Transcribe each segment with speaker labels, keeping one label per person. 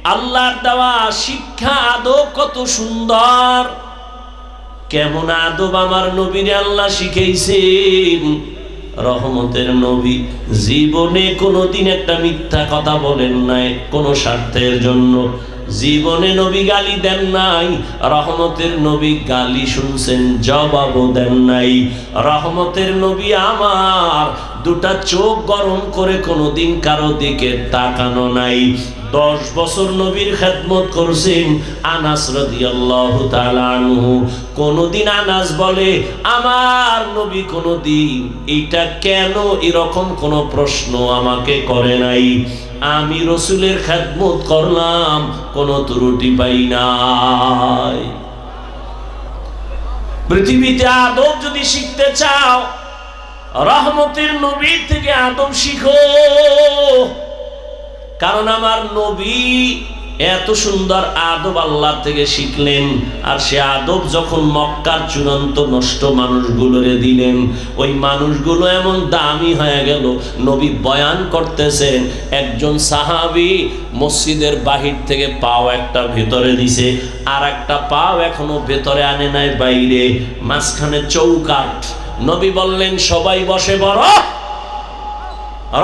Speaker 1: আল্লাহর দেওয়া শিক্ষা আদব কত সুন্দর। কেমন আদব আমার নবীরে আল্লাহ শিখাইছেন। রহমতের নবী জীবনে কোনোদিন একটা মিথ্যা কথা বলেন নাই কোন স্বার্থের জন্য। জীবনে নবী গালি দেন নাই। রহমতের নবী গালি শুনছেন, জবাবও দেন নাই। রহমতের নবী আমার দুটা চোখ গরম করে কোনোদিন কারো দিকে তাকানো নাই। 10 বছর নবীর খেদমত করছেন আনাস রাদিয়াল্লাহু তাআলা আনহু। কোনদিন আনাস বলে আমার নবী কোনদিন এটা কেন এরকম কোন প্রশ্ন আমাকে করে নাই। আমি রসুলের খেদমত করলাম, কোনো ত্রুটি পাই নাই। পৃথিবীতে আদব যদি শিখতে চাও, রহমতের নবীর থেকে আদব শিখো। কারণ আমার নবী এত সুন্দর আদব আল্লাহ থেকে শিখলেন, আর সে আদব যখন মক্কার চূড়ান্ত নষ্ট মানুষগুলোরে দিলেন, ওই মানুষগুলো এমন দামি হয়ে গেল। নবী বয়ান করতেছেন, একজন সাহাবী মসজিদের বাহির থেকে পাও একটা ভেতরে দিছে, আর একটা পাও এখনো ভেতরে আনে নাই, বাইরে মাঝখানে চৌকাঠ। নবী বললেন সবাই বসে পড়ো।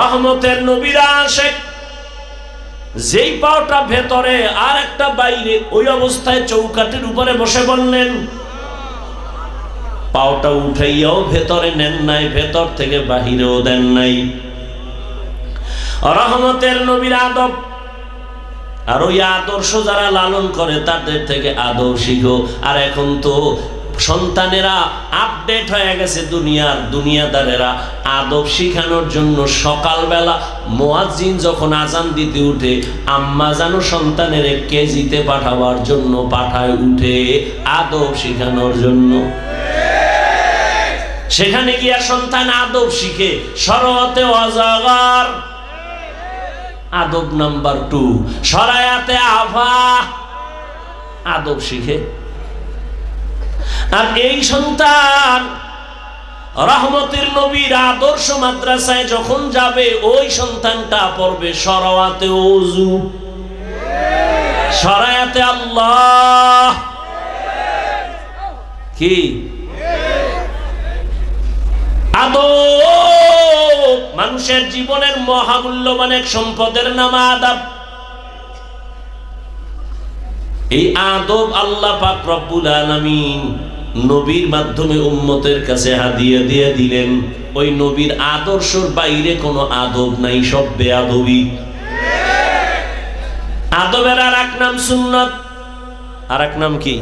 Speaker 1: রহমতের নবীরা আসে, যেই পাওটা ভেতরে আর একটা বাইরে, ওই অবস্থায় চৌকাঠের উপরে বসে বললেন। পাওটা উঠাইয়াও ভেতরে নেন নাই, ভেতর থেকে বাহিরেও দেন নাই। রহমতের নবীর আদব, আর ওই আদর্শ যারা লালন করে তাদের থেকে আদব শিখো। আর এখন তো সন্তানেরা আপডেট হয়ে গেছে, দুনিয়াদারেরা আদব শিখানোর জন্য সকালবেলা মুয়াজ্জিন যখন আজান দিতে উঠে, আম্মা জানো সন্তানের কেজিতে পাঠাবার জন্য পাঠায় উঠে আদব শিখানোর জন্য। সেখানে গিয়া সন্তান আদব শিখে। শরতে অজগর আদব নাম্বার 2, শরায়াতে আফা আদব শিখে। আর এই সন্তান রহমতের নবীর আদর্শ মাদ্রাসায় যখন যাবে, ওই সন্তানটা পড়বে শরায়াতে ওযু, শরায়াতে আল্লাহ। কি আদব! মানুষের জীবনের মহামূল্যবান এক সম্পদের নাম আদব। এই আদব আল্লাহ পাক রব্বুল আলামিন নবীর মাধ্যমে উম্মতের কাছে হাদিয়া দিয়ে দিলেন। ওই নবীর আদর্শের বাইরে কোনো আদব নাই, সব বেয়াদবি। আদবের আর এক নাম সুন্নাত, আর এক নাম কি?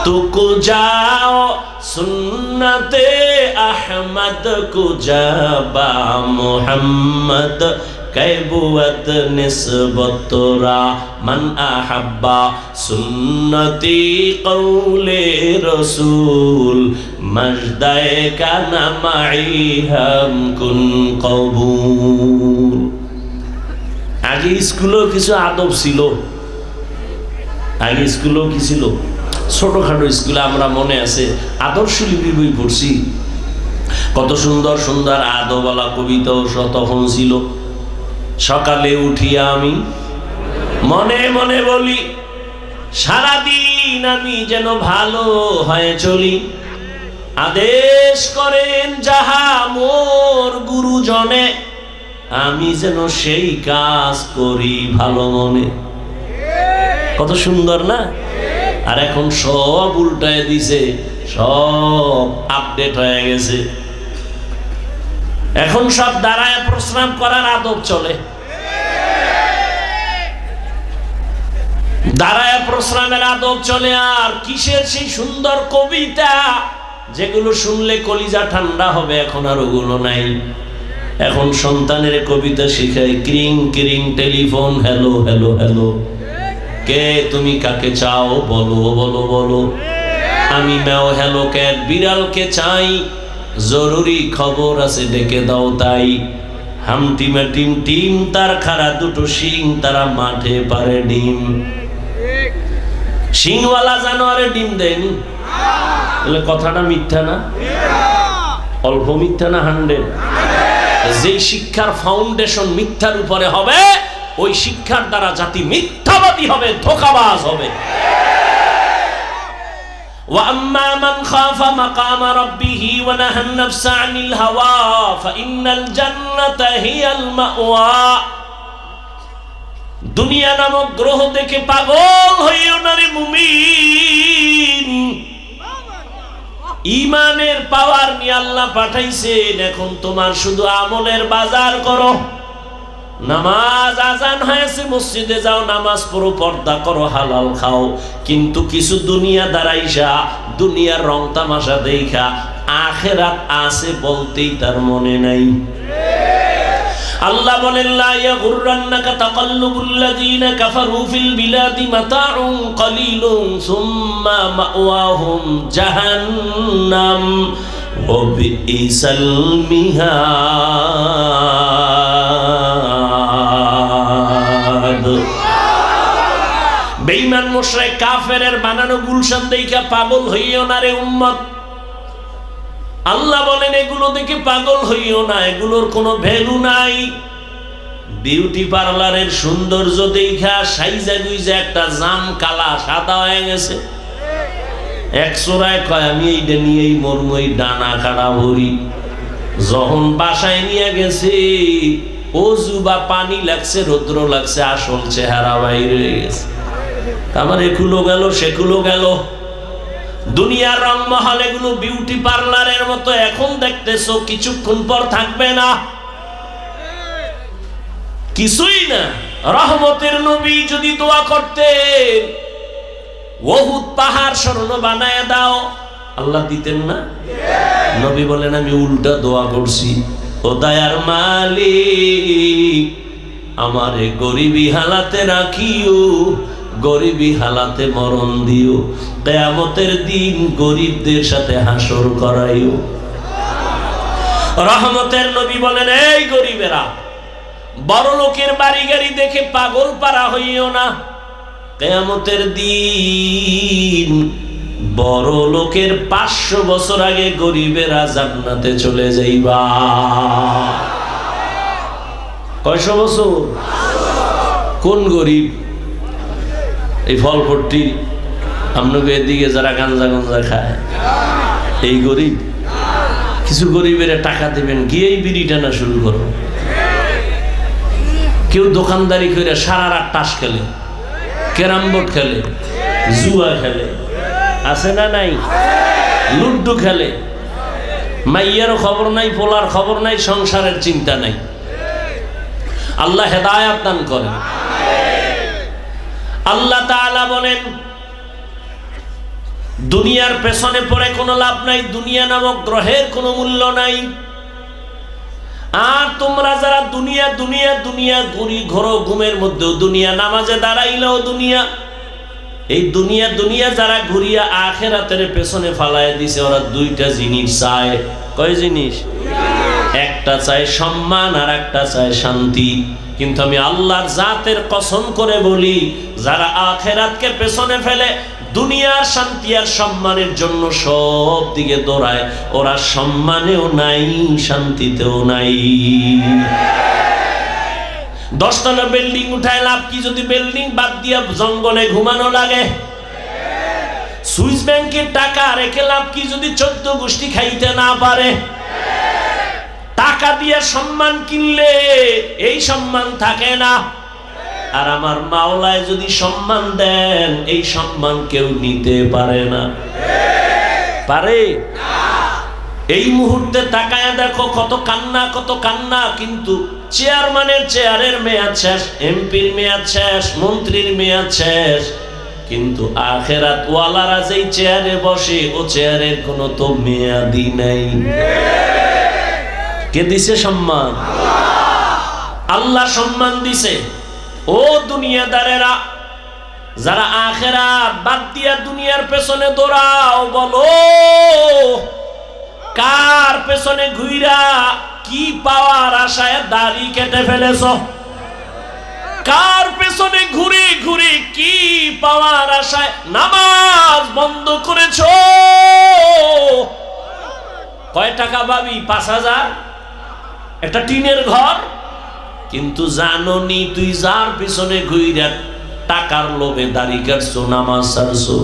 Speaker 1: তুকু যাও সুন্নতে আহমদ কুজাবা মুহাম্মদ कैबुवत निस्बतरा मन अहब्बा सुन्नती कौले रसूल मजदाए का नमाई हम कुन कबूल। आगे स्कूलों किसी आदब सिलो, आगे स्कूलों किसी लो ছোটখাটো স্কুলে আমরা মনে আছে আদর্শ লিপি বই পড়ছি। কত সুন্দর সুন্দর আদবওয়ালা কবিতাও তখন ছিল। সকালে উঠিয়া আমি মনে মনে বলি, সারাদিন আমি যেন ভালো হয়ে চলি। আদেশ করেন যাহা মোর গুরুজনে, আমি যেন সেই কাজ করি ভালো মনে। কত সুন্দর না? আর এখন সব উল্টায় দিছে, সব আপডেট হয়ে গেছে। এখন সব দাঁড়ায় প্রস্রাব করার আদব চলে, দাঁড়ায় প্রস্রাবের আদব চলে। আর কিসের সেই সুন্দর কবিতা যেগুলো শুনলে কলিজা ঠান্ডা হবে, এখন আর ওগুলো নাই। এখন সন্তানের কবিতা শিখায় ক্রিং ক্রিং টেলিফোন, হ্যালো হ্যালো হ্যালো, কে তুমি কাকে চাও বলো বলো বলো, আমি ম্যাও হ্যালো ক্যাট বিড়ালকে চাই, জরুরি খবর আছে ডেকে দাও তাই। হামটিমা টিম টিম তার খাড়া দুটো শিং, তারা মাঠে পারে ডিম। শিংওয়ালা জানোয়ারে ডিম দেয়নি, তাহলে কথাটা মিথ্যা না? অল্প মিথ্যা না 100? যেই শিক্ষার ফাউন্ডেশন মিথ্যার উপরে হবে, ওই শিক্ষার দ্বারা জাতি মিথ্যাবাদী হবে, ধোঁকাবাজ হবে। وَأَمَّا مَنْ خَافَ مَقَامَ رَبِّهِ وَنَهَى النَّفْسَ عَنِ الْهَوَى فَإِنَّ الْجَنَّةَ هِيَ الْمَأْوَى। দুনিয়া নামক গ্রহ দেখে পাগল হইও না রে মুমিন। ঈমানের পাওয়ার নিয়ে আল্লাহ পাঠাইছেন, এখন তোমার শুধু আমলের বাজার করো। নামাজ আজান হয়েছে, মসজিদে যাও, নামাজ পড়ো, পর্দা করো, হালাল খাও, কিন্তু কিছু দুনিয়া দাঁড়াইসা, দুনিয়ার রং তামাশা দেখা আখিরাত আছে বলতেই তার মনে নাই। আল্লাহ বলেন, লা ইয়াগুররান্নাকা তাকাল্লুবুল্লাযীনা কাফারু ফিল বিলাদি মাতাউন কালীলুন সুম্মা মাওয়াহুম জাহান্নাম ওয়া বিইসাল মিহাদ। বেঈমান মুশরিক কাফেরের বানানো গুলশান দেইখা পাগল হইও না রে উম্মত। আল্লাহ বলেন, এগুলো দেখে পাগল হইও না, এগুলোর কোনো ভ্যালু নাই। বিউটি পার্লারের সৌন্দর্য দেখা সাইজা গুইজা একটা জাম কালা সাদা হয়ে গেছে, এক চোরায় কয় আমি এইটা নিয়েই মরমই, ডানা কাটা ভরি। যখন বাসায় নিয়ে গেছে, অজু বা পানি লাগছে, রৌদ্র লাগছে, আসল চেহারা বাইরে গেছে। আমার এগুলো গেল, সেগুলো গেল। দুনিয়ার রংমহল এগুলো বিউটি পার্লারের মতো এখন দেখতেছো, কিছুক্ষণ পর থাকবে না, কিছুই না। রহমতের নবী যদি দোয়া করতেন, উহুদ পাহাড় স্বর্ণ বানায় দাও, আল্লাহ দিতেন না? নবী বলেন, আমি উল্টা দোয়া করছি, ও দয়ার মালিক আমারে গরিবী হালাতে রাখিও, গরিবী হালাতে মরণ দিও, কিয়ামতের দিন গরিবদের সাথে হাসর করাইও। রহমতের নবী বলেন, এই গরিবেরা, বড় লোকের বাড়ি গাড়ি দেখে পাগল পারা হইও না। কিয়ামতের দিন বড় লোকের 500 বছর আগে গরিবেরা জান্নাতে চলে যাইবা। কয়শো বছর? কোন গরিব? এই ফলপট্টি আপনাকে এদিকে যারা গাঞ্জা গঞ্জা খায়, এই গরিব? কিছু গরিবের টাকা দেবেন, গিয়েই বিড়ি টানা শুরু করো। কেউ দোকানদারি করে সারা রাত তাস খেলে, ক্যারাম বোর্ড খেলে, জুয়া খেলে, আছে না নাই? লুড্ডু খেলে, মাইয়ারও খবর নাই, পোলার খবর নাই, সংসারের চিন্তা নাই। আল্লাহ হেদায়েত দান করেন। আল্লাহ তাআলা বলেন, দুনিয়ার পেছনে পড়ে কোনো লাভ নাই, দুনিয়া নামক গ্রহের কোনো মূল্য নাই। আর তোমরা যারা দুনিয়া দুনিয়া দুনিয়া ঘুরি ঘোরো, ঘুমের মধ্যেও দুনিয়া, নামাজে দাঁড়াইলেও দুনিয়া, এই দুনিয়া দুনিয়া যারা ঘুরিয়া আখিরাতের পেছনে ফালায় দিছে, ওরা দুইটা জিনিস চায়। কয় জিনিস? একটা চায় সম্মান, আর একটা চায় শান্তি। কিন্তু আমি আল্লাহর জাতের কসম করে বলি, যারা আখিরাতকে পেছনে ফেলে দুনিয়ার শান্তি আর সম্মানের জন্য সব দিকে দৌড়ায়, ওরা সম্মানেও নাই, শান্তিতেও নাই। 10 তলা বিল্ডিং উঠায় লাভ কি যদি বিল্ডিং বাদ দিয়া জঙ্গলে ঘুমানো লাগে? সুইস ব্যাংকের টাকা রেখে লাভ কি যদি 14 গোষ্ঠী খাইতে না পারে? টাকা দিয়ে সম্মান কিনলে এই সম্মান থাকে না। আর আমার মাওলায় যদি সম্মান দেন, এই সম্মান কেউ নিতে পারে না। পারে? এই মুহূর্তে তাকায় দেখো, কত কান্না, কত কান্না। কিন্তু চেয়ারম্যানের চেয়ারের মেয়াদ শেষ, এমপির মেয়াদ শেষ, মন্ত্রীর মেয়াদ শেষ, কিন্তু আখিরাত ওয়ালারা যেই চেয়ারে বসে, ও চেয়ারের কোনো তো মেয়াদই নাই। কে দিছে সম্মান? আল্লাহ সম্মান দিছে। ও দুনিয়াদারেরা, যারা আখিরাত বাদ দিয়া দুনিয়ার পেছনে দৌড়াও, বলো কার পেছনে ঘুইরা কি পাওয়ার আশায় দাড়ি কেটে ফেলেছ? কার পেছনে ঘুরে ঘুরে কি পাওয়ার আশায় নামাজ বন্ধ করেছ? কয় টাকা পাবি? 5000? একটা টিনের ঘর? কিন্তু জানোনি তুই যার পিছনে ঘুইরা টাকার লোভে দাড়ি কাটছো, নামাজ ছাড়ছো,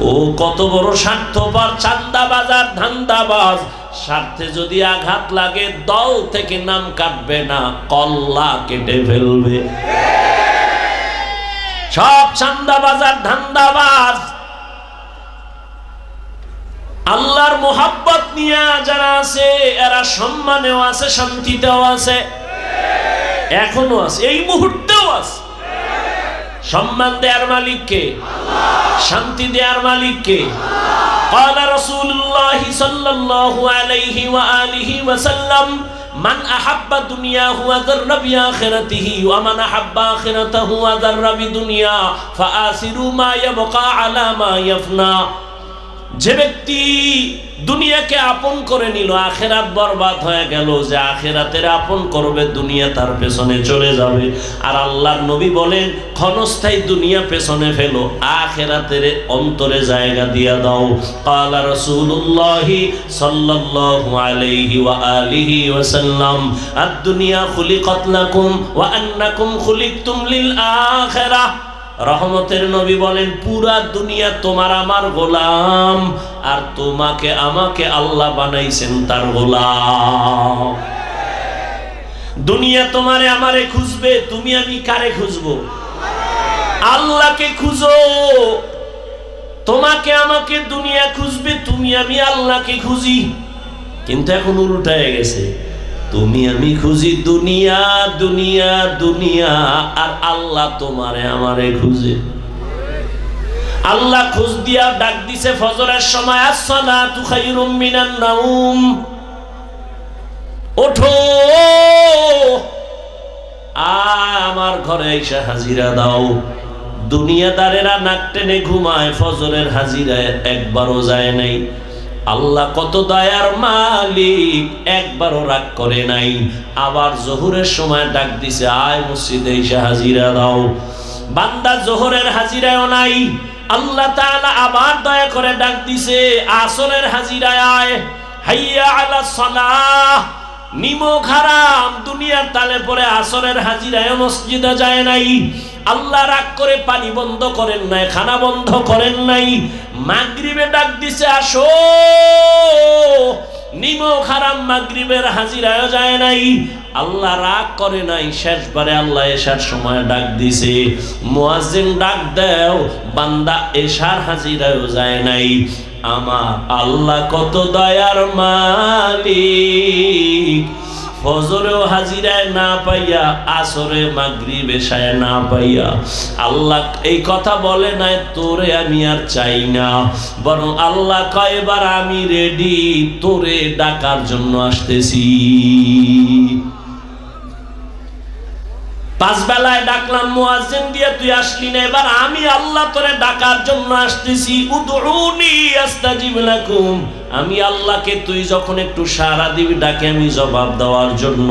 Speaker 1: ও কত বড় স্বার্থপর, চান্দাবাজার, ধান্দাবাজ। স্বার্থে যদি আঘাত লাগে দল থেকে নাম কাটবে না, কল্লা কেটে ফেলবে। সব চান্দাবাজার, ধান্দাবাজ আল্লাহর মোহাব্বত নিয়ে যারা আছে এরা সম্মানেও আছে, শান্তিতেও আছে, এখনো আছে, এই মুহূর্তেও আছে। সম্মান দেয়ার মালিক কে? শান্তি দেয়ার মালিক কে? قال رسول الله صلى الله عليه وآله وسلم من أحب دنياه وذر بآخرته ومن أحب آخرته وذر بدنيا فآثروا ما يبقى على ما يفنى। যে ব্যক্তি দুনিয়াকে আপন করে নিল, আখেরাত বরবাদ হয়ে গেল। যে আখেরাতের আপন করবে, দুনিয়া তার পেছনে চলে যাবে। আর আল্লাহর নবী বলেন, ক্ষণস্থায়ী দুনিয়া পেছনে ফেলো, আখেরাতের অন্তরে জায়গা দিয়া দাও। ক্বালা রাসূলুল্লাহি সাল্লাল্লাহু আলাইহি ওয়া আলিহি ওয়াসাল্লাম আদ-দুনিয়া খুলিকাত লাকুম ওয়া আন্নাকুম খুলিকতুম লিল আখিরাহ। রহমতের নবী বলেন, পুরা দুনিয়া তোমার আমার গোলাম, আর তোমাকে আমাকে আল্লাহ বানাইছেন তার গোলাম। দুনিয়া তোমারে আমারে খুঁজবে, তুমি আমি কারে খুঁজবো? আল্লাহকে খুঁজো। তোমাকে আমাকে দুনিয়া খুঁজবে, তুমি আমি আল্লাহকে খুঁজি। কিন্তু এখন উল্টা হয়ে গেছে, তুমি আমি খুঁজি দুনিয়া দুনিয়া দুনিয়া, আর আল্লাহ তোমারে আমারে খুঁজে। আল্লাহ খুঁজ দিয়া ডাক দিছে ফজরের সময়, আসসালাতু খায়রুম মিনান নাউম, ওঠো আমার ঘরে এসে হাজিরা দাও। দুনিয়াদারেরা নাক টেনে ঘুমায়, ফজরের হাজিরায় একবারও যায় নাই। আল্লাহ কত দয়ার মালিক, একবারও রাগ করে নাই। আবার জোহরের সময় ডাক দিছে, আয় মসজিদে এসে হাজিরা দাও। বান্দা জোহরের হাজিরায়ও নাই। আল্লাহ তাআলা আবার দয়া করে ডাক দিছে, আসরের হাজিরায় আয়, হাইয়া আলাস সালাহ। নিমক হারাম, দুনিয়ার তালে পরে আসরের হাজিরায় মসজিদে যায় নাই। আল্লাহ রাগ করে পানি বন্ধ করেন নাই, খানা বন্ধ করেন নাই। মাগরিবে ডাক দিছে, আসো। নিমক হারাম, মাগরিবের হাজিরায় যায় নাই। আল্লাহ রাগ করে নাই। শেষবারে আল্লাহ এশার সময় ডাক দিছে, মুয়াজ্জিন ডাক দাও, বান্দা এশার হাজিরায় যায় নাই। আমার আল্লাহ কত দয়ার মালিক, ফজরেও হাজিরায় না পাইয়া, আসরে মাগরিব এশায় না পাইয়া, আল্লাহ এই কথা বলে নাই তোরে আমি আর চাই না, বরং আল্লাহ কয় এবার আমি রেডি, তোরে ডাকার জন্য আসতেছি। পাঁচ বেলায় ডাকলাম মুয়াজ্জিন দিয়ে, তুই আসলি না, এবার আমি আল্লাহ তোরে ডাকার জন্য আসতেছি। উদউনি আস্তাজিব লাকুম, আমি আল্লাহকে তুই যখন একটু সাড়া দিবি ডাকে আমি জবাব দেওয়ার জন্য।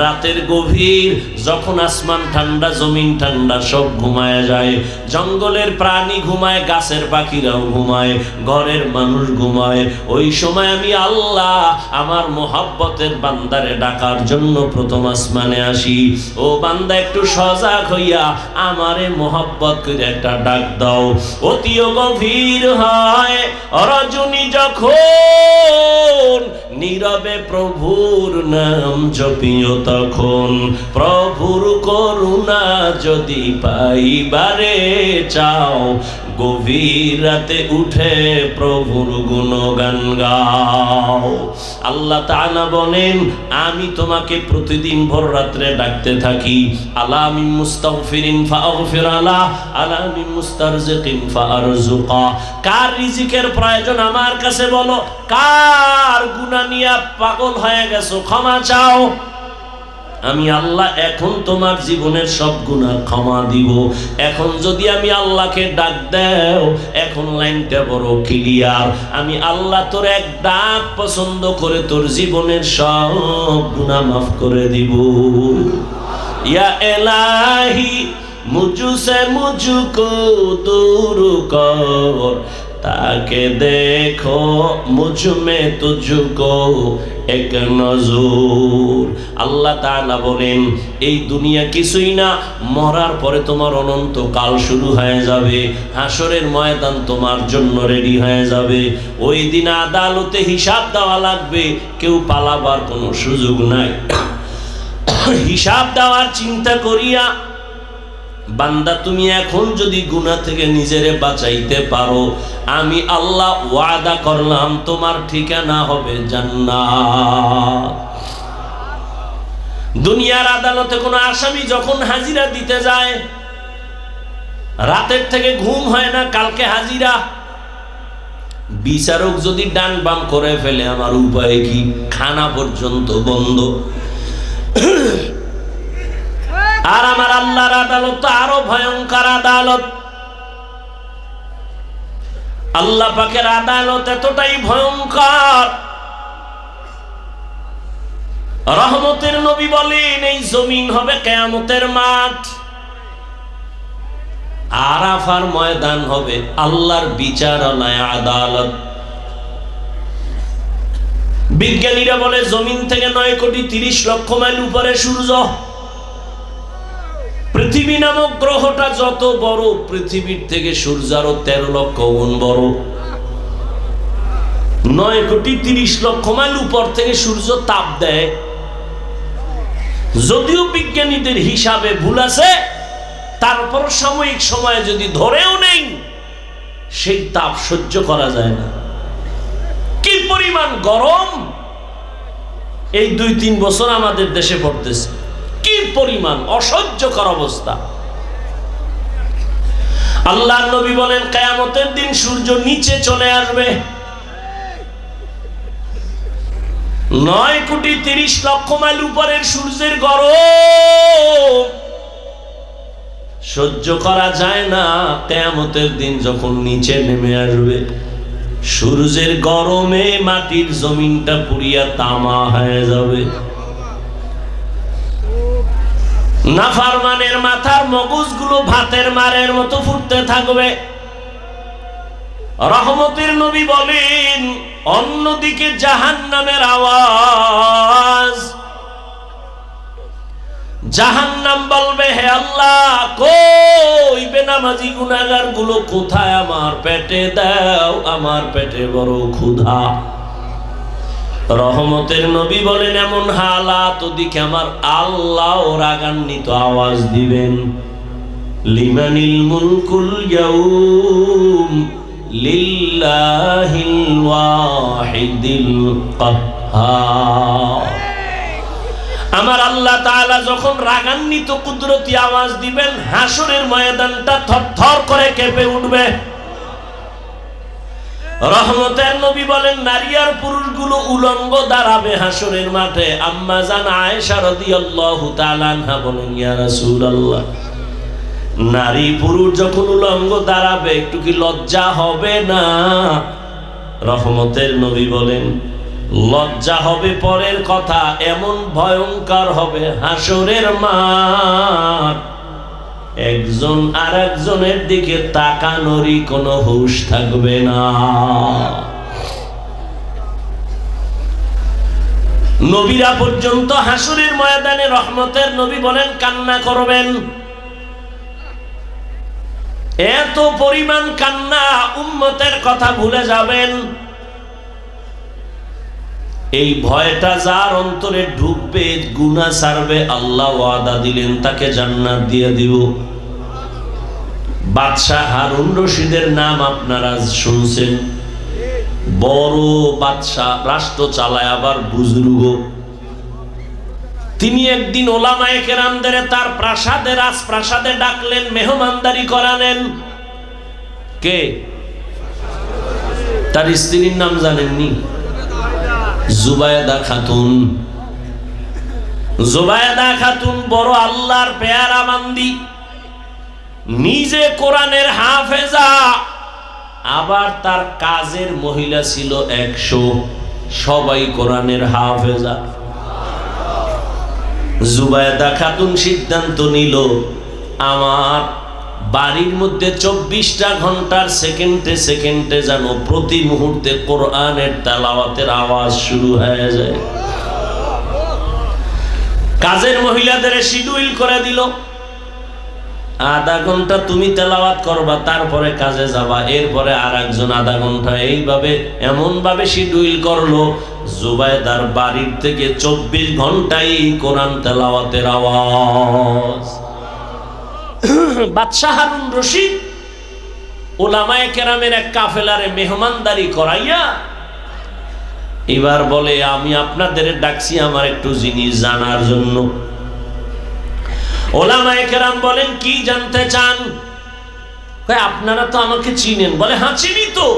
Speaker 1: রাতের গভীর, যখন আসমান ঠান্ডা, জমিন ঠান্ডা, সব ঘুমায় যায়, জঙ্গলের প্রাণী ঘুমায়, গাছের পাখিরাও ঘুমায়, ঘরের মানুষ ঘুমায়, ওই সময় আমি আল্লাহ আমার মোহাব্বতের বান্দারে ডাকার জন্য প্রথম আসমানে আসি। ও বান্দা একটু সজাগ হইয়া আমারে মোহাব্বত করে একটা ডাক দাও। অতিও গভীর হয় রজনী যখন, নীরবে প্রভুর নাম জপিও তখন, প্রভুর করুণা যদি পাইবারে চাও, গভীর রাতে উঠে প্রভুর গুণগান গাও। আল্লাহ তাআলা বলেন, আমি তোমাকে প্রতিদিন ভোর রাত্রে ডাকতে থাকি। আলা মিন মুস্তাগফিরিন ফাগফির আলা, আলা মিন মুস্তারজিকিন ফারজুকা। কার রিজিকের প্রয়োজন আমার কাছে বলো, কার গুনাহ নিয়ে পাগল হয়ে গেছো ক্ষমা চাও। আমি আল্লাহ এখন তোমার জীবনের সব গুনাহ ক্ষমা দিব। এখন যদি আমি আল্লাহকে ডাক দাও, এখন লাইনটা বড় ক্লিয়ার, আমি আল্লাহ তোর এক ডাক পছন্দ করে তোর জীবনের সব গুনাহ মাফ করে দিব। ইয়া ইলাহি মুঝসে মুঝকো দূর কর, তাকে দেখো মুঝ মে তুঝকো এক নজর। আল্লাহ তাআলা বলেন এই দুনিয়া কিছুই না, মরার পরে তোমার অনন্তকাল শুরু হয়ে যাবে, হাসরের ময়দান তোমার জন্য রেডি হয়ে যাবে। ওই দিন আদালতে হিসাব দেওয়া লাগবে, কেউ পালাবার কোনো সুযোগ নাই। হিসাব দেওয়ার চিন্তা করিয়া বান্দা তুমি এখন যদি গুনাহ থেকে নিজেরে বাঁচাইতে পারো, আমি আল্লাহ ওয়াদা করলাম তোমার ঠিকানা হবে জান্নাত। দুনিয়ার আদালতে কোনো আসামি যখন হাজিরা দিতে যায়, রাতের থেকে ঘুম হয় না, কালকে হাজিরা। বিচারক যদি ডান বাম করে ফেলে আমার উপায় কি? খানা পর্যন্ত বন্ধ। আর আমার আল্লাহর আদালত তো আরো ভয়ঙ্কর আদালত। আল্লাহ পাকের আদালত এতটাই ভয়ঙ্কর, রহমতের নবী বলেন এই জমিন হবে কিয়ামতের মাঠ, আরাফার ময়দান হবে আল্লাহর বিচারালয়, আদালত। বিজ্ঞানীরা বলে জমিন থেকে 9,30,00,000 মাইল উপরে সূর্য। পৃথিবী নামক গ্রহটা যত বড়, পৃথিবীর থেকে সূর্য আরো 13 লক্ষ গুণ বড়। 9,30,00,000 মাইল উপর থেকে সূর্য তাপ দেয়। যদিও বিজ্ঞানীদের হিসাবে ভুল আছে, তারপর সাময়িক সময়ে যদি ধরেও নেই, সেই তাপ সহ্য করা যায় না। কি পরিমাণ গরম এই 2-3 বছর আমাদের দেশে পড়তেছে, কি পরিমাণ অসহ্যকর অবস্থা। আল্লাহর নবী বলেন কিয়ামতের দিন সূর্য নিচে চলে আসবে। 9,30,00,000 মাইল উপরের সূর্যের গরম সহ্য করা যায় না। কিয়ামতের দিন যখন নিচে নেমে আসবে, সূর্যের গরমে মাটির জমিনটা পুড়িয়া তামা হয়ে যাবে। নাফরমানের মাথার মগজগুলো ভাতের মারের মতো ফুটতে থাকবে। রহমতের নবী বলেন অন্যদিকে জাহান্নামের আওয়াজ। জাহান্নাম বলবে হে আল্লাহ, কই বেনামাজি গুনাহগার গুলো কোথায়? আমার পেটে দাও, আমার পেটে বড় ক্ষুধা। রহমতের নবী বলেন এমন হালাত ওদিকে আমার আল্লাহ রাগান্বিত আওয়াজ দিবেন, লিমানিল মুলকুল ইয়াউম লিল্লাহিল ওয়াহিদিল কাহ্হার। আমার আল্লাহ তাআলা যখন রাগান্বিত কুদরতি আওয়াজ দিবেন, হাসরের ময়দানটা থরথর করে কেঁপে উঠবে। রহমতের নবী বলেন নারী আর পুরুষগুলো উলঙ্গ দাঁড়াবে হাসরের মাঠে। আম্মা জান আয়েশা রাদিয়াল্লাহু তাআলা আনহা বলেন ইয়া রাসূলুল্লাহ, নারী পুরুষ যখন উলঙ্গ দাঁড়াবে একটু কি লজ্জা হবে না? রহমতের নবী বলেন লজ্জা হবে পরের কথা, এমন ভয়ঙ্কর হবে হাসরের মাঠ, একজন আর একজনের দিকে তাকানোরই কোনো হুঁশ থাকবে না। নবীরা পর্যন্ত হাসরের ময়দানে রহমতের নবী বলেন কান্না করবেন। এত পরিমাণ কান্না, উম্মতের কথা ভুলে যাবেন। এই ভয়টা যার অন্তরে ঢুকবে, গুনাহ ছাড়বে, আল্লাহ ওয়াদা দিলেন তাকে জান্নাত দিয়ে দিব। বাদশাহ হারুন রশিদের নাম আপনারা শুনছেন, বড় বাদশাহ, রাষ্ট্র চালায়, আবার বুজুর্গ। তিনি একদিন ওলামায়ে কেরামদের তার প্রাসাদে, রাজপ্রাসাদে ডাকলেন, মেহমানদারি করালেন। কে? তার স্ত্রীর নাম জানেননি? জুবায়দা খাতুন। জুবায়দা খাতুন বড় আল্লাহর পেয়ারা বান্দি, নিজে কোরআনের হাফেজা, আবার তার কাজের মহিলা ছিল 100, সবাই কোরআনের হাফেজা। জুবায়দা খাতুন সিদ্ধান্ত নিল আমার বাড়ির মধ্যে 24টা ঘন্টার সেকেন্ডে সেকেন্ডে যেন প্রতি মুহূর্তে কোরআনের তেলাওয়াতের আওয়াজ শুরু হয়ে যায়। কাজের মহিলাদের শিডিউল করে দিল, আধা ঘন্টা তুমি তেলাওয়াত করবা, তারপরে কাজে যাবা, এরপরে আর একজন আধা ঘন্টা, এইভাবে এমন ভাবে শিডিউল করলো জুবাইদার বাড়ির থেকে 24 ঘন্টাই কোরআন তেলাওয়াতের আওয়াজ। বাদশাহ হারুন রশিদ উলামায়ে কেরামের এক কাফেলারে মেহমানদারি করাইয়া এবার বলে, আমি আপনাদের ডাকছি আমার একটু জিনিস জানার জন্য। উলামায়ে কেরাম বলেন, কি জানতে চান? আপনারা তো আমাকে চিনেন। বলে, হ্যাঁ চিনি তো।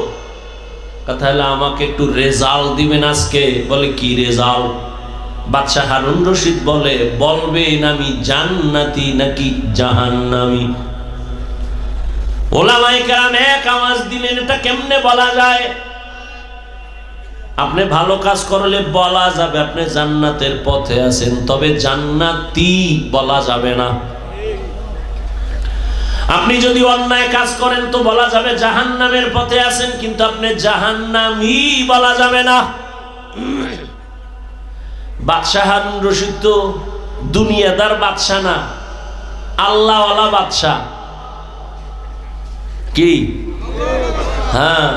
Speaker 1: কথা হলো, আমাকে একটু রেজাল্ট দিবেন আজকে। বলে, কি রেজাল্ট? বাদশাহ হারুন রশিদ বলে, বলবেন আমি জান্নাতি নাকি জাহান্নামী? উলামায়ে কেরাম এক আওয়াজ দিলেন, এটা কেমনে বলা যায়? আপনি ভালো কাজ করলে বলা যাবে আপনি জান্নাতের পথে আছেন, তবে জান্নাতি বলা যাবে না। আপনি যদি অন্যায় কাজ করেন তো বলা যাবে জাহান্নামের পথে আছেন, কিন্তু আপনি জাহান্নামী বলা যাবে না। বাদশাহ হারুন রশিদ তো দুনিয়াদার বাদশাহ না, আল্লাহওয়ালা বাদশাহ। কি? হ্যাঁ।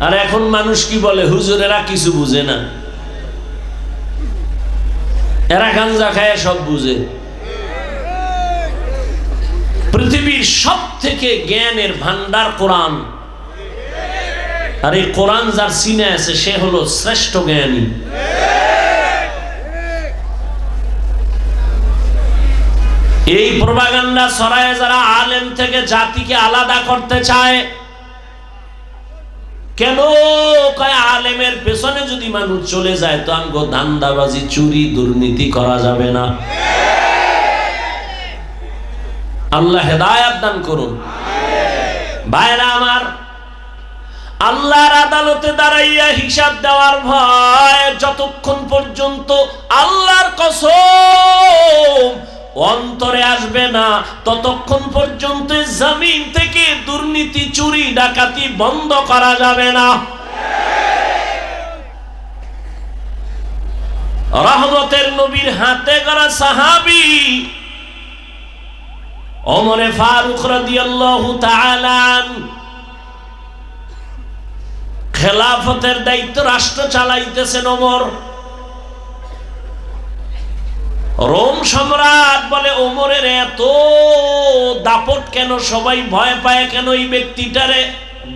Speaker 1: আর এখন মানুষ কি বলে, হুজুরেরা কিছু বুঝে না, এরা গাঞ্জা খায় সব বুঝে। পৃথিবীর সব থেকে জ্ঞানের ভান্ডার কোরআন, আর এই কোরআন যার সিনে আছে সে হলো শ্রেষ্ঠ জ্ঞানী। এই প্রপাগান্ডা ছড়ায় যারা আলেম থেকে জাতিকে আলাদা করতে চায়। কেন? কয় আলেমের পেছনে যদি মানুষ চলে যায় তো আমগো ধান্দাবাজি, চুরি, দুর্নীতি করা যাবে না। আল্লাহ হেদায়েত দান করুন। ভাইরা আমার, আল্লাহর আদালতে দাঁড়াইয়া হিসাব দেওয়ার ভয় যতক্ষণ পর্যন্ত আল্লাহর কসম অন্তরে আসবে না, ততক্ষণ পর্যন্ত জমিন থেকে দুর্নীতি, চুরি, ডাকাতি বন্ধ করা যাবে না। রহমতের নবীর হাতে গড়া সাহাবী ওমরে ফারুক রাদিয়াল্লাহু তাআলা খেলাফতের দায়িত্ব রাষ্ট্র চালাইতেছেন ওমর। রোম সম্রাট বলে, ওমরের এত দাপট কেন? সবাই ভয় পায় কেন এই ব্যক্তিটারে?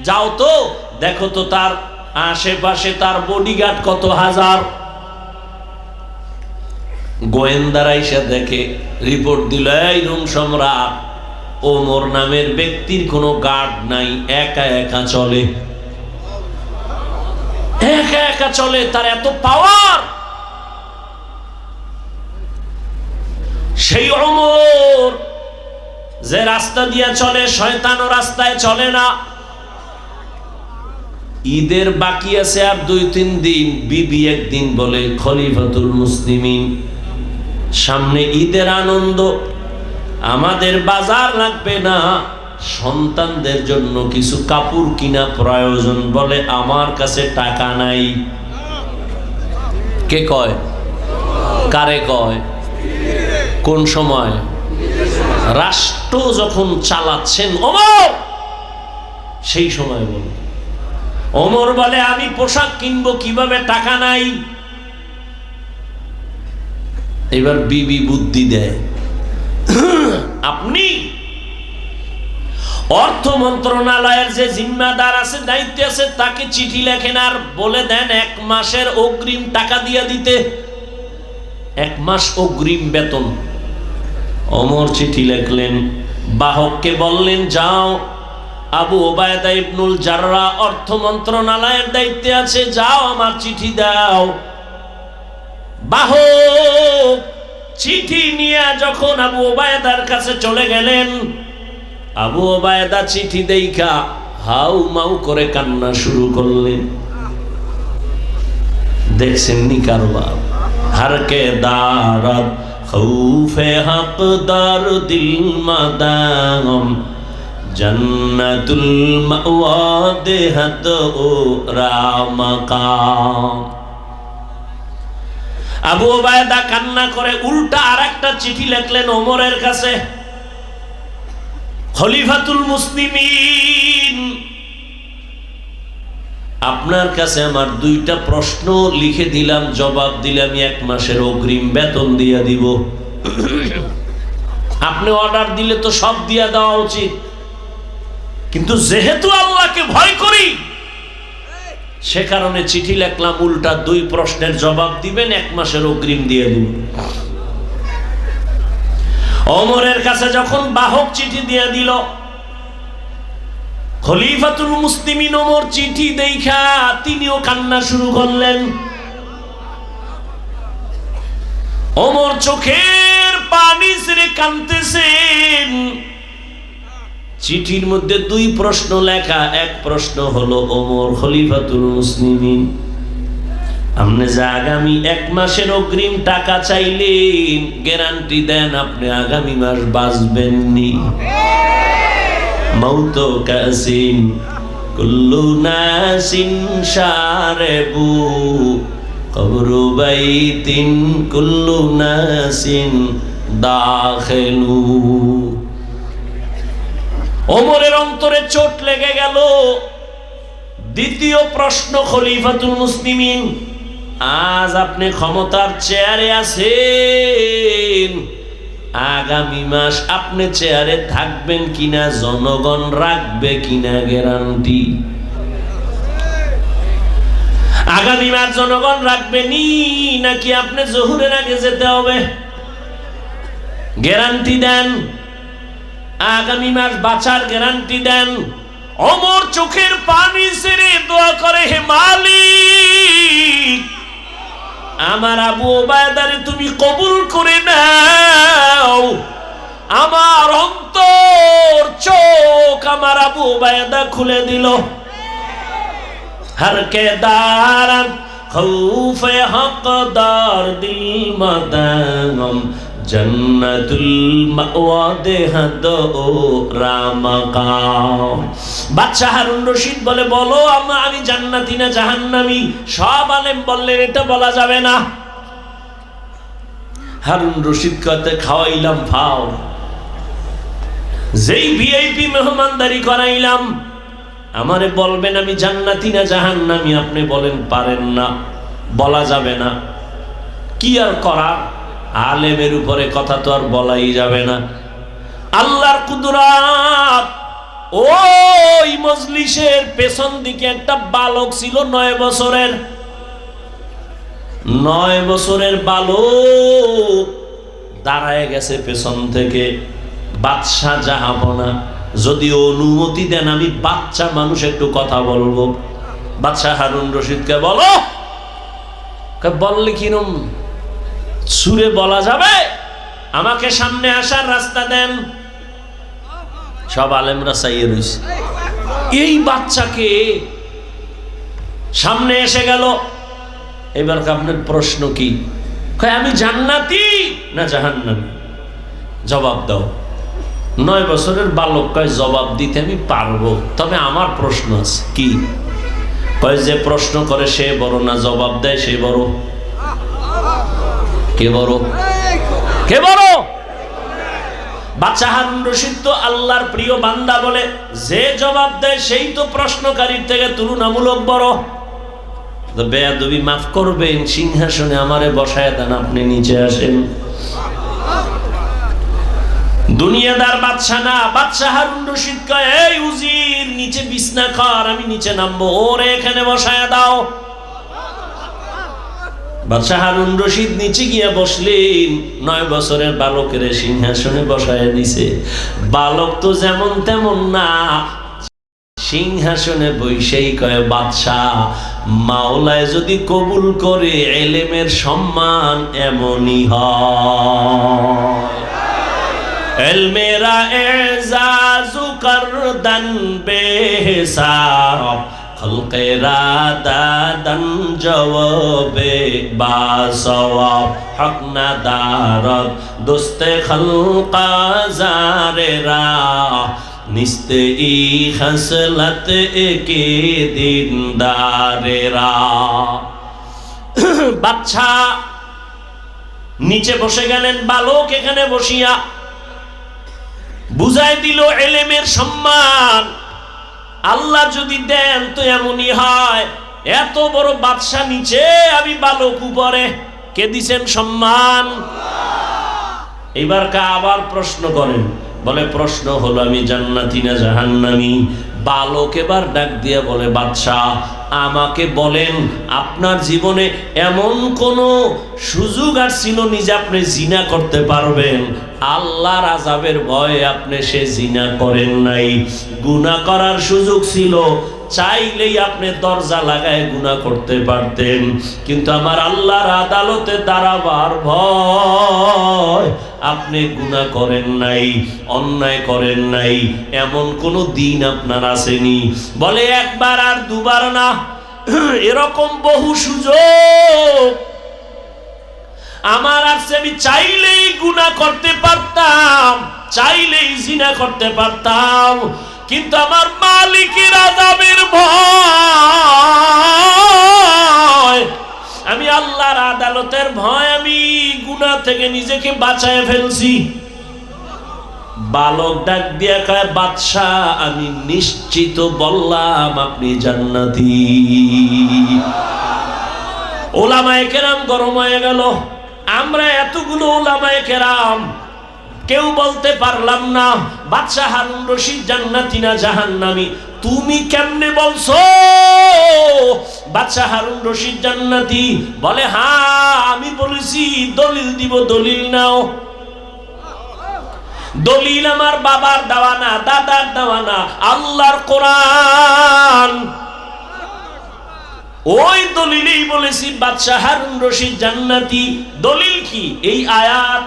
Speaker 1: যাও তো দেখো তো তার আশেপাশে তার বডিগার্ড কত হাজার। গোয়েন্দারা এসে দেখে, রিপোর্ট দিল, এই রোম সম্রাট, ওমর নামের ব্যক্তির কোনো গার্ড নাই, একা একা চলে, একা একা চলে, তার এত পাওয়ার। সেই ওমর যে রাস্তা দিয়ে চলে, শয়তানও রাস্তায় চলে না। ঈদের বাকি আছে আর 2-3 দিন, বিবি একদিন বলে, খলিফাতুল মুসলিমিন, সামনে ঈদের আনন্দ, আমাদের বাজার লাগবে না, সন্তানদের জন্য কিছু কাপড় কিনা প্রয়োজন। বলে, আমার কাছে টাকা নাই। কে কয়? কারে কয়? কোন সময়? রাষ্ট্র যখন চালাচ্ছেন ওমর, সেই সময় বলে। ওমর বলে, আমি পোশাক কিনবো কিভাবে, টাকা নাই। এবার বিবি বুদ্ধি দেয়, আপনি অর্থ মন্ত্রণালয়ের যে জিম্মাদার আছে, দায়িত্ব আছে, তাকে চিঠি লেখেন আর বলে দেন 1 মাসের অগ্রিম টাকা দিয়ে দিতে, 1 মাস অগ্রিম বেতন। ওমর চিঠি লিখলেন, বাহককে বললেন, যাও, আবু ওবায়দা ইবনুল জাররাহ অর্থ মন্ত্রণালয়ের দায়িত্বে আছে, যাও আমার চিঠি দাও। বাহক চিঠি নিয়ে যখন আবু ওবায়দার কাছে চলে গেলেন, আবু ওবায়দা চিঠি দেখা হাউ মাউ করে কান্না শুরু করলেন। দেখছেন নি কারবার? হারকে দারাত খৌফে হকদার দিল মাদাম জান্নাতুল মাওয়া দেহাত ও রামাকাম। আবু উবায়দা কান্না করে উল্টা আরেকটা চিঠি লিখলেন ওমরের কাছে, খলিফাতুল মুসলিমিন, আপনার কাছে আমার দুইটা প্রশ্ন লিখে দিলাম, জবাব দিলে আমি 1 মাসের অগ্রিম বেতন দিয়ে দিব। আপনি অর্ডার দিলে তো সব দিয়ে দেওয়া উচিত, কিন্তু যেহেতু আল্লাহকে ভয় করি সে কারণে চিঠি লিখলাম, উল্টা 2 প্রশ্নের জবাব দিবেন, 1 মাসের অগ্রিম দিয়ে দিব। ওমরের কাছে যখন বাহক চিঠি দিয়ে দিল, খলিফাতুল মুসলিমিন ওমর চিঠি দেখা তিনিও কান্না শুরু করলেন। ওমর চোখের পানি ছেড়ে কাঁদতেছেন। চিঠির মধ্যে 2 প্রশ্ন লেখা। এক প্রশ্ন হলো, ওমর খলিফাতুল মুসলিমিন, আপনি যে আগামী 1 মাসের অগ্রিম টাকা চাইলেন, গ্যারান্টি দেন আপনি আগামী মাস বাঁচবেননি। মৌত কাসিন কুল্লু নাসিন শারেবু কবরু বাইতিন কুল্লু নাসিন দাখিলু। ওমরের অন্তরে চোট লেগে গেল। দ্বিতীয় প্রশ্ন, খলিফাতুল মুসলিমিন, আজ আপনি ক্ষমতার চেয়ারে আছেন, আগামী মাস আপনি চেয়ারে থাকবেন কিনা, জনগণ রাখবে কিনা গ্যারান্টি? আগামী মাস জনগণ রাখবেনি নাকি আপনি জোহরের আগে যেতে হবে? গ্যারান্টি দেন, আগামী মাস বাঁচার গ্যারান্টি দেন। ওমর চোখের পানি ছেড়ে দোয়া করে, হে মালিক, আমার আবু উবায়দারে তুমি কবুল করে নাও। আমার অন্তর চোখ আমার আবু উবায়দা খুলে দিল। हर के दारम खौफ हकदार दिल मदाम जन्नतुल मावा देहद ओ रामकाम। বাদশা হারুন রশিদ বলে, বলো আমি জান্নাতি না জাহান্নামী? সব আলেম বললেন এটা বলা যাবে না। হারুন রশিদ কতে খাওয়াইলাম ফাও, যেই ভিআইপি মেহমানদারি করাইলাম, আমারে বলবেন আমি জান্নাতি না জাহান্নামী? আপনি বলেন পারেন না, বলা যাবে না। কি আর করা, আলেমের উপরে কথা তো আর বলাই যাবে না। আল্লাহর কুদরত। ওই মজলিসের পেছন দিকে একটা বালক ছিল 9 বছরের। 9 বছরের বালক দাঁড়ায় গেছে পেছন থেকে। বাদশাহ জাহাপনা, যদি অনুমতি দেন আমি বাচ্চা মানুষ একটু কথা বলবো। বাদশাহ হারুন রশিদকে বলো। বললে কিরম সুরে বলা যাবে? আমাকে সামনে আসার রাস্তা দেন। সব আলেমরা চাইয়ে রয়েছে। এই বাচ্চাকে সামনে এসে গেল। এবার আপনার প্রশ্ন কি? আমি জান্নাতি না জাহান্নামী? জবাব দাও। 9 বছরের বালক কয়, জবাব দিতে আমি পারবো, তবে আমার প্রশ্ন আছে। কি? কয় যে প্রশ্ন করে সে বড় না জবাব দেয় সে বড়? কে বড়? কে বড়? বাদশা হারুন রশিদ তো আল্লাহর প্রিয় বান্দা বলে যে জবাব দেয় সেই তো প্রশ্নকারীর থেকে তুলনামূলক বড়। বেয়াদবি মাফ করবেন, সিংহাসনে আমারে বসায় দেন, আপনি নিচে আসেন। দুনিয়াদার বাদশা না। বাদশা হারুন রশিদ কয়, এই উজির নিচে বিছনা কর, আমি নিচে নামবো, ওরে এখানে বসায় দাও। বাদশা হারুন রশিদ নিচে গিয়া বসলেন। 9 বছরের বালকের সিংহাসনে বসায় দিছে। বালক তো যেমন তেমন না, সিংহাসনে বৈশেই কয়, বাদশাহ মাওলায় যদি কবুল করে এলেমের সম্মান এমনই হয়। এলমেরা এজাজু করদন বেহিসাব খলকেরা দাদান জওয়াবে বা সওয়াব হক না দারদ দোস্তে খলকা জারেরা নিস্তে ই খসলত একে দিনদারেরা। বাচ্চা নিচে বসে গেলেন, বালক এখানে বসিয়া বুঝাই দিল এলেমের সম্মান আল্লাহ যদি দেন তো এমনই হয়। এত বড় বাদশা নিচে, আমি বালক উপরে, কে দিছেন সম্মান? এবার আবার প্রশ্ন করেন, বলে প্রশ্ন হলো আমি জান্নাতি না জাহান্নামী? বালক এবার ডাক দিয়া বলে, বাদশাহ আমাকে বলেন আপনার জীবনে এমন কোন সুযোগ আর ছিল নি যে আপনি জিনা করতে পারবেন? আল্লাহর আযাবের ভয়ে আপনি সে জিনা করেন নাই। গুনাহ করার সুযোগ ছিল, চাইলেই আপনি দরজা লাগায় গুনাহ করতে পারতেন, কিন্তু আমার আল্লাহর আদালতে দাঁড়াবার ভয় আপনি গুনাহ করেন নাই, অন্যায় করেন নাই। এমন কোন দিন আপনার আসেনি? বলে একবার আর দুবার না, এরকম বহু সুযোগ আমার আছে। আমি চাইলেই গুনাহ করতে পারতাম, চাইলেই জিনা করতে পারতাম, কিন্তু আমার মালিকের আযাবের ভয়, আমি আল্লাহর আদালতের ভয় আমি গুনাহ থেকে নিজেকে বাঁচায় ফেলছি। বালক ডাক দিয়া কয়, বাদশাহ আমি নিশ্চিত বললাম আপনি জান্নাতি। ওলামায়ে কেরাম গরম হয়ে গেল। আমরা এতগুলো ওলামায়ে কেরাম কেউ বলতে পারলাম না বাদশাহ হারুন রশিদ জান্নাতি না জাহান্নামী। তুমি কেমনে বলছো বাদশাহ হারুন রশিদ জান্নাতি? বলে হ্যাঁ আমি বলেছি। দলিল দিব, দলিল নাও। দলিল আমার বাবার দেওয়া না, দাদার দেওয়া না, আল্লাহর কোরআন। ওই দলিলেই বলেছি বাদশাহ হারুন রশিদ জান্নাতি। দলিল কি? এই আয়াত,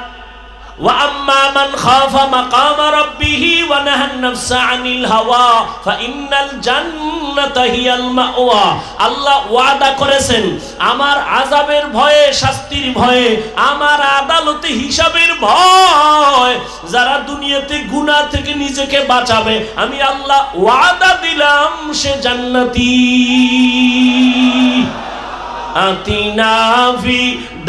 Speaker 1: ওয়া আম্মা মান খাফা মাকাম রাব্বিহি ওয়া নাহান নাফসা আনিল হাওয়া ফাইন্নাল জান্নাতা হিয়াল মাওয়া। আল্লাহ ওয়াদা করেছেন আমার আযাবের ভয়ে, শাস্তির ভয়ে, আমার আদালতে হিসাবের ভয়, যারা দুনিয়াতে গুনাহ থেকে নিজেকে বাঁচাবে আমি আল্লাহ ওয়াদা দিলাম সে জান্নাতি। আতিনা ফি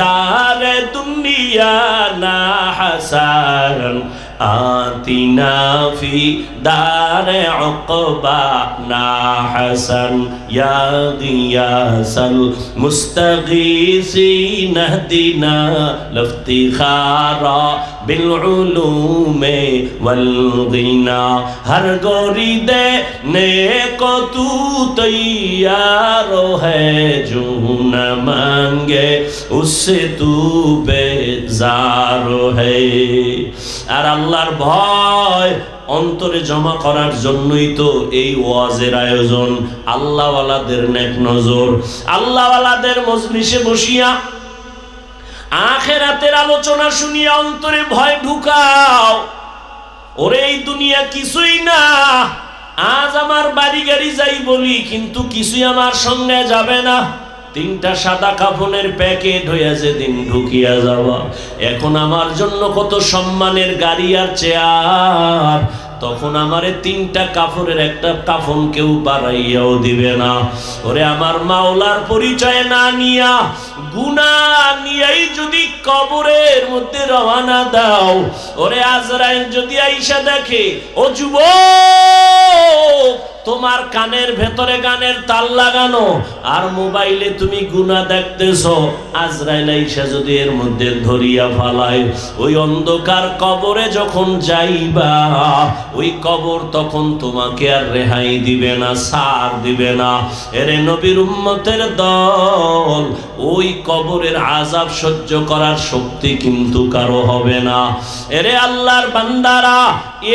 Speaker 1: দারে দুনিয়া না হাসান, আতিনা ফি দারে উকবা না হাসান, ইয়া গিয়াসাল মুস্তাগীসিন ইহদিনা লিফতিখারা বিল উলুমে ওয়াল গিনা। হর গোরি দে নেকো তু তৈয়ার হ্যায়, জো না মাঙ্গে উসসে তু বেজার হ্যায়। আর আল্লাহর ভয় অন্তরে জমা করার জন্যই তো এই ওয়াজের আয়োজন। আল্লাহওয়ালাদের নেক নজর, আল্লাহওয়ালাদের মজলিসে বসিয়া আখিরাতের আলোচনা শুনিয়া অন্তরে ভয় ঢুকাও। ওরে এই দুনিয়া কিছুই না। আজ আমার বাড়ি গাড়ি যাই বলি, কিন্তু কিছুই আমার সঙ্গে যাবে না। তিনটা সাদা কাফনের প্যাকেট হইয়া যেদিন ঢুকিয়া যাওয়া, এখন আমার জন্য কত সম্মানের গাড়ি আর চেয়ার, তখন আমারে তিনটা কাফনের একটা কাফন কেউ বাড়াইয়াও দিবে না। ওরে আমার মাওলার পরিচয় না নিয়া, গুনাহ নিয়েই যদি কবরের মধ্যে রওনা দাও, ওরে আজরাইল যদি আইসা দেখে, ও যুবক তোমার কানের ভেতরে গানের তাল লাগানো আর মোবাইলে তুমি গুনাহ দেখতেছো, আজরাইল আইসা যদি এর মধ্যে ধরিয়া ফালায়, ওই অন্ধকার কবরে যখন যাইবা, ওই কবর তখন তোমাকে আর রেহাই দিবে না, ছাড় দিবে না। এরে নবীর উম্মতের দল, ওই কবরের আযাব সহ্য করার শক্তি কিন্তু কারো হবে না। এরে আল্লাহর বান্দারা,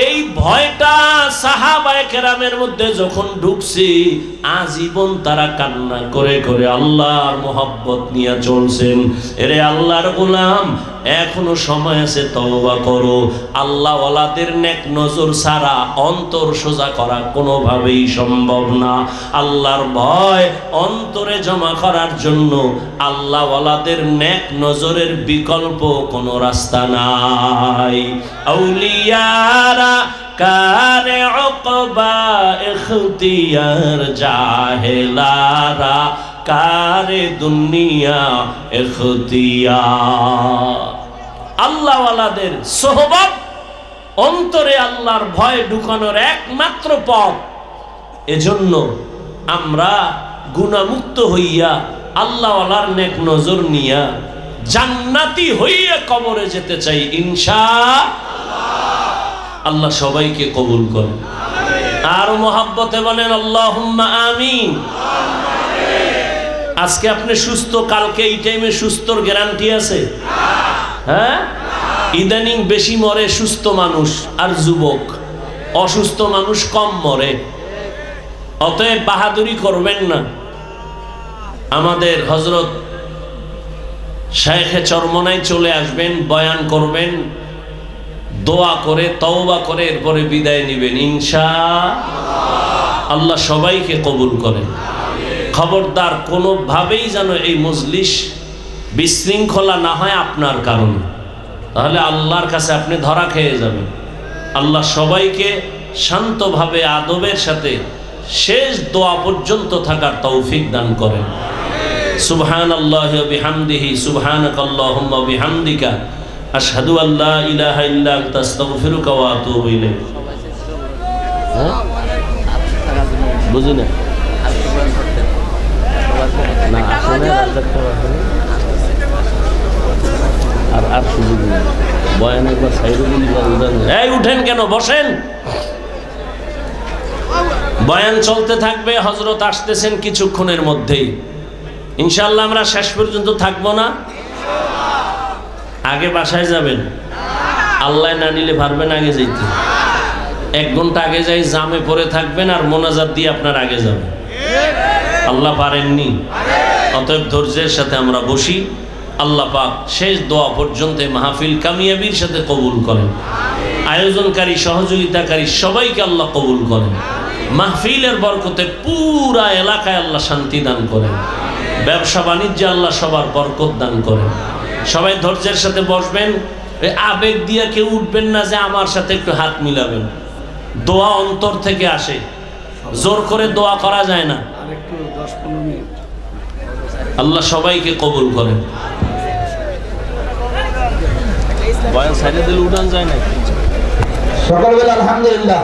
Speaker 1: এই ভয়টা সাহাবায়ে কেরামের মধ্যে যখন ঢুকছে, আজীবন তারা কান্না করে করে আল্লাহর মোহাব্বত নিয়ে চলছেন। এরে আল্লাহর গোলাম, এখনো সময় আছে, তওবা করো। আল্লাহ ওয়ালাদের নেক নজর ছাড়া অন্তর সোজা করা কোনোভাবেই সম্ভব না। আল্লাহর ভয় অন্তরে জমা করার জন্য আল্লাহ ওয়ালাদের নেক নজরের বিকল্প কোনো রাস্তা নাই। আউলিয়ারা কারে উকবা ইখতিয়ার, জাহেলারা কারে দুনিয়া ইখতিয়ার। আল্লাহ ওয়ালাদের সোহবত অন্তরে আল্লাহর ভয় ঢুকানোর একমাত্র পথ। এজন্য আমরা গুনাহমুক্ত হইয়া আল্লাহ ওয়ালার নেক নজর নিয়া জান্নাতি হইয়া কবরে যেতে চাই ইনশাআল্লাহ। আল্লাহ সবাইকে কবুল করেন। আর মোহাব্বতে বলেন আল্লাহুম্মা আমিন। আজকে আপনি সুস্থ, কালকে এই টাইমে সুস্থর গ্যারান্টি আছে? হ্যাঁ, ইদানিং বেশি মরে সুস্থ মানুষ আর যুবক, অসুস্থ মানুষ কম মরে। অতএব বাহাদুরি করবেন না। আমাদের হযরত শাইখে চরমনায় চলে আসবেন, বয়ান করবেন, দোয়া করে তওবা করে এরপরে বিদায় নেবেন ইনশাআল্লাহ। আল্লাহ সবাইকে কবুল করেন। খবরদার, কোনোভাবেই যেন এই মজলিস বিশৃঙ্খলা না হয় আপনার কারণে, তাহলে আল্লাহর কাছে আপনি ধরা খেয়ে যাবেন। আল্লাহ সবাইকে শান্তভাবে আদবের সাথে শেষ দোয়া পর্যন্ত থাকার তৌফিক দান করেন। সুবহানাল্লাহি ওয়া বিহামদিহি, সুবহানাকাল্লাহুম্মা ওয়া বিহামদিকা, আশহাদু আল্লা ইলাহা ইল্লা আনতা আস্তাগফিরুকা ওয়া আতুবু ইলাইক। বুঝি না না আসলে আর সুযোগ নেই। বয়ান একবার সাইডে দিন। এই উঠেন কেন, বসেন। বয়ান চলতে থাকবে। হযরত আসতেছেন কিছুক্ষণের মধ্যেই ইনশাআল্লাহ। আমরা শেষ পর্যন্ত থাকবো না? আগে বাসায় যাবেন? আল্লাহ না নিলে পারবেন আগে যাইতে? 1 ঘন্টা আগে যাই, জামে পড়ে থাকবেন আর মোনাজাত দিয়ে আপনার আগে যাবেন। আল্লাহ পারেননি? অতএব ধৈর্যের সাথে আমরা বসি। আল্লাহ পাক শেষ দোয়া পর্যন্ত মাহফিল কামিয়াবির সাথে কবুল করেন। আয়োজনকারী, সহযোগিতাকারী সবাইকে আল্লাহ কবুল করেন। মাহফিলের বরকতে পুরা এলাকায় আল্লাহ শান্তি দান করেন। ব্যবসা বাণিজ্যে আল্লাহ সবার বরকত দান করেন। সবাই ধৈর্যের সাথে বসবেন। আবেগ দিয়ে কেউ উঠবেন না যে আমার সাথে একটু হাত মিলাবেন। দোয়া অন্তর থেকে আসে, জোর করে দোয়া করা যায় না। আল্লাহ সবাইকে কবুল করেন। বয়ান সাইডে দিলে উঠান যায় না।
Speaker 2: সকালবেলা আলহামদুলিল্লাহ